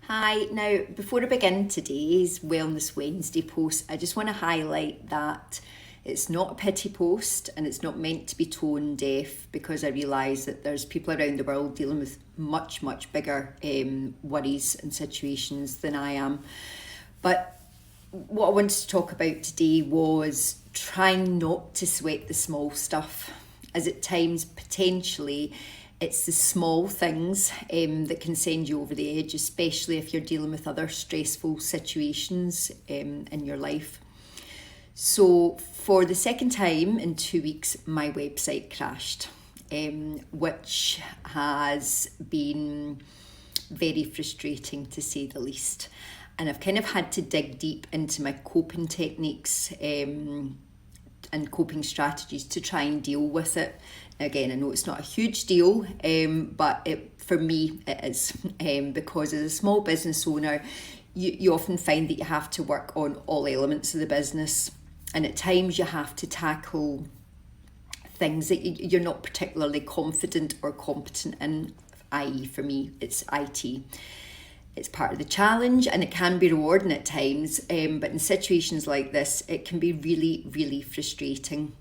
Hi, now before I begin today's Wellness Wednesday post, I just want to highlight that it's not a pity post and it's not meant to be tone deaf, because I realise that there's people around the world dealing with much bigger worries and situations than I am. But what I wanted to talk about today was trying not to sweat the small stuff, as at times potentially it's the small things that can send you over the edge, especially if you're dealing with other stressful situations in your life. So for the second time in 2 weeks, my website crashed, which has been very frustrating to say the least. And I've kind of had to dig deep into my coping techniques and coping strategies to try and deal with it. Again, I know it's not a huge deal, but for me it is, because as a small business owner, you often find that you have to work on all elements of the business, and at times you have to tackle things that you're not particularly confident or competent in, i.e. for me, it's IT. It's part of the challenge and it can be rewarding at times, but in situations like this, it can be really frustrating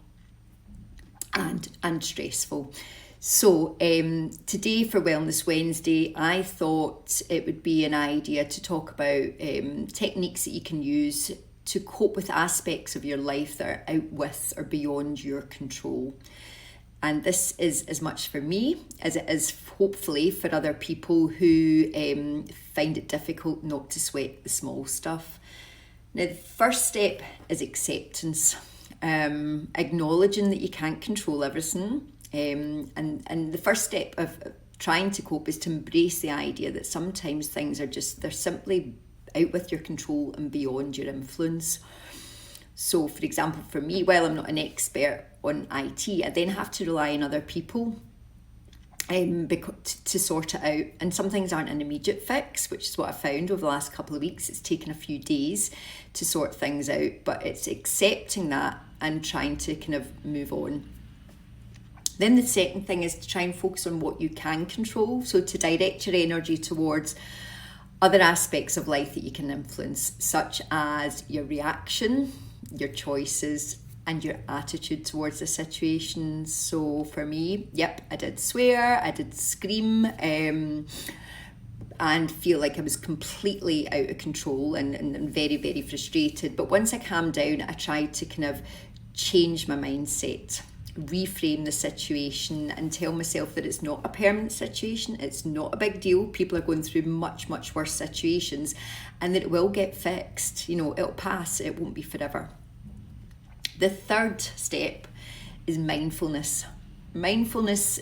and stressful. So today for Wellness Wednesday, I thought it would be an idea to talk about techniques that you can use to cope with aspects of your life that are out with or beyond your control. And this is as much for me as it is hopefully for other people who find it difficult not to sweat the small stuff. Now, the first step is acceptance. Acknowledging that you can't control everything. And the first step of trying to cope is to embrace the idea that sometimes things are they're simply out with your control and beyond your influence. So, for example, for me, while I'm not an expert on IT, I then have to rely on other people to sort it out. And some things aren't an immediate fix, which is what I found over the last couple of weeks. It's taken a few days to sort things out, but it's accepting that and trying to kind of move on. Then the second thing is to try and focus on what you can control. So to direct your energy towards other aspects of life that you can influence, such as your reaction, your choices, and your attitude towards the situation. So for me, I did swear, I did scream, and feel like I was completely out of control and very frustrated. But once I calmed down, I tried to kind of change my mindset, reframe the situation and tell myself that it's not a permanent situation, it's not a big deal, people are going through much worse situations, and that it will get fixed, it'll pass, it won't be forever. The third step is mindfulness. Mindfulness,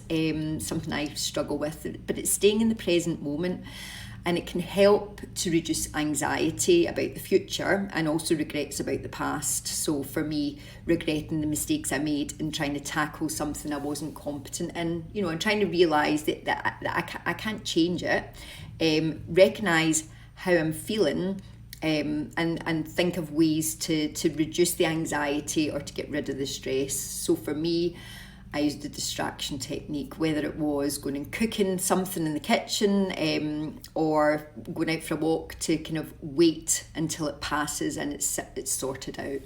something I struggle with, but it's staying in the present moment, and it can help to reduce anxiety about the future and also regrets about the past. So for me, regretting the mistakes I made in trying to tackle something I wasn't competent in, and trying to realise that I can't change it, recognise how I'm feeling, and think of ways to reduce the anxiety or to get rid of the stress. So for me, I used the distraction technique, whether it was going and cooking something in the kitchen, or going out for a walk to kind of wait until it passes and it's sorted out.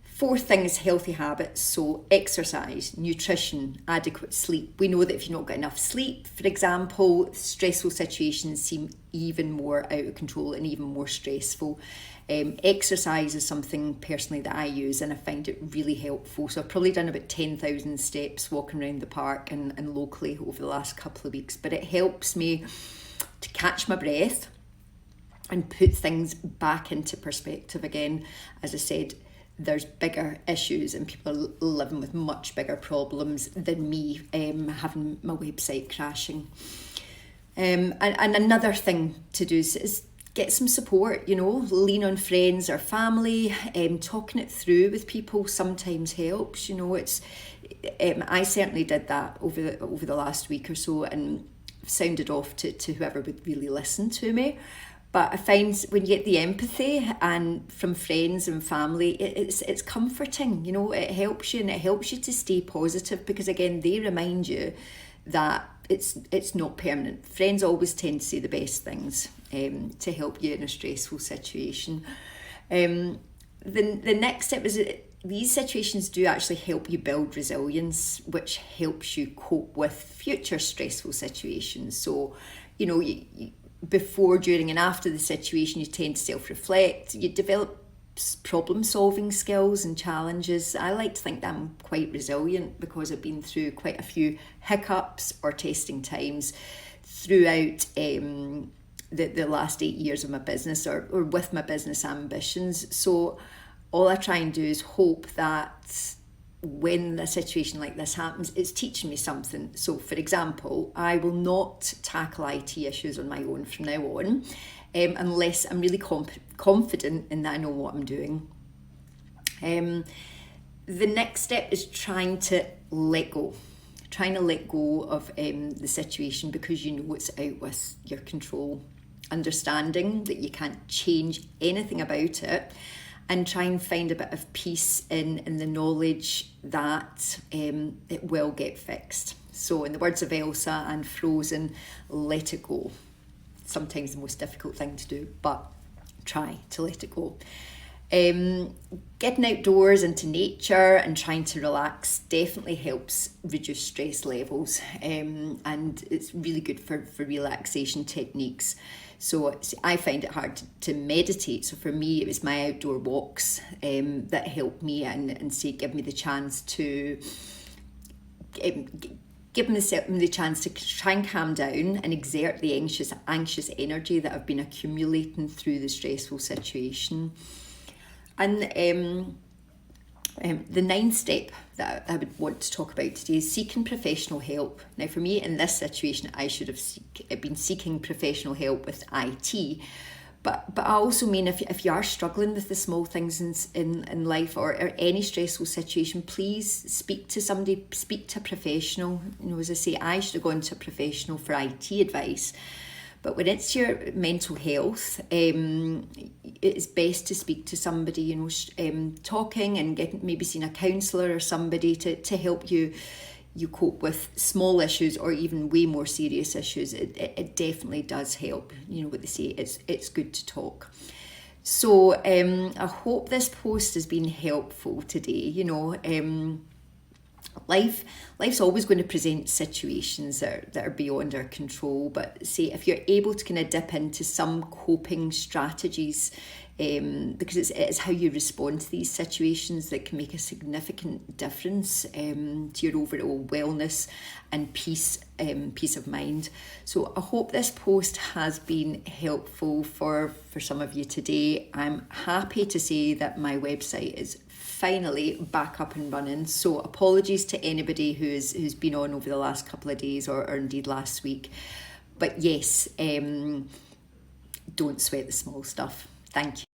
Fourth thing is healthy habits, so exercise, nutrition, adequate sleep. We know that if you've not got enough sleep, for example, stressful situations seem even more out of control and even more stressful. Exercise is something personally that I use and I find it really helpful. So I've probably done about 10,000 steps walking around the park and locally over the last couple of weeks, but it helps me to catch my breath and put things back into perspective again. As I said, there's bigger issues and people are living with much bigger problems than me having my website crashing. And another thing to do is get some support, lean on friends or family. Talking it through with people sometimes helps. I certainly did that over the last week or so and sounded off to whoever would really listen to me. But I find when you get the empathy and from friends and family, it's comforting, it helps you, and it helps you to stay positive, because again, they remind you that it's not permanent. Friends always tend to say the best things to help you in a stressful situation. The next step is that these situations do actually help you build resilience, which helps you cope with future stressful situations. So, before, during and after the situation, you tend to self-reflect, you develop problem-solving skills and challenges. I like to think that I'm quite resilient because I've been through quite a few hiccups or testing times throughout the last 8 years of my business or with my business ambitions. So all I try and do is hope that when a situation like this happens, it's teaching me something. So, for example, I will not tackle IT issues on my own from now on, unless I'm really confident in that I know what I'm doing. The next step is trying to let go. Trying to let go of the situation because you know it's out with your control. Understanding that you can't change anything about it, and try and find a bit of peace in the knowledge that it will get fixed. So in the words of Elsa and Frozen, let it go. Sometimes the most difficult thing to do, but try to let it go. Getting outdoors into nature and trying to relax definitely helps reduce stress levels, and it's really good for relaxation techniques. So I find it hard to meditate. So for me, it was my outdoor walks that helped me and give me the chance to give myself the chance to try and calm down and exert the anxious energy that I've been accumulating through the stressful situation. And the ninth step that I would want to talk about today is seeking professional help. Now, for me, in this situation, I should have been seeking professional help with IT. But I also mean if you are struggling with the small things in life or any stressful situation, please speak to somebody, speak to a professional. As I say, I should have gone to a professional for IT advice. But when it's your mental health, it's best to speak to somebody, talking and maybe seeing a counsellor or somebody to help you cope with small issues or even way more serious issues. It definitely does help. What they say, it's good to talk. So I hope this post has been helpful today. Life's always going to present situations that are beyond our control, but say if you're able to kind of dip into some coping strategies, because it's how you respond to these situations that can make a significant difference to your overall wellness and peace of mind. So I hope this post has been helpful for some of you today. I'm happy to say that my website is finally back up and running. So apologies to anybody who's been on over the last couple of days or indeed last week. But yes, don't sweat the small stuff. Thank you.